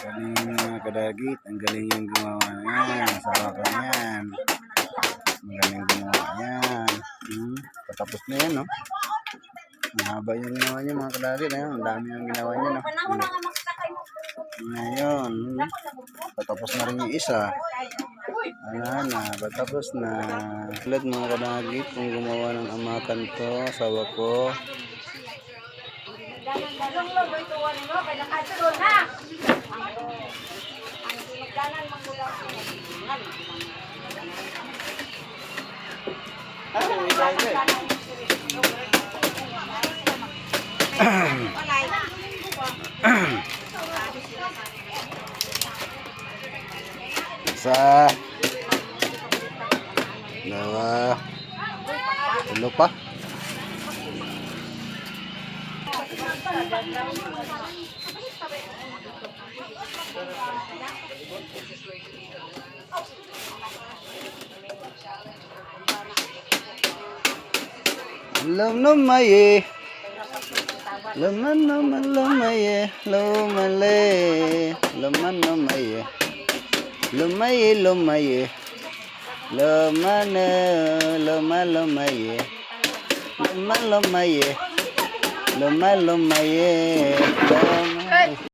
Galing mga kadagit. Ang galing yung gumawa niyan. Sawa ko yan. Magaling gumawa yan. Patapos na yan, no? Mahaba yung ginawa niya mga kadagit. Ang dami yung ginawa niya, no? Ngayon, patapos na rin yung isa. Wala na, patapos na. Tulad mga kadagit, kung gumawa ng amakan to, sawa ko. Isa, dalawa, tulo pa. Lumaye, lumaye, lumaye, lumaye, lumaye, lumaye, lumaye, lumaye, lumaye.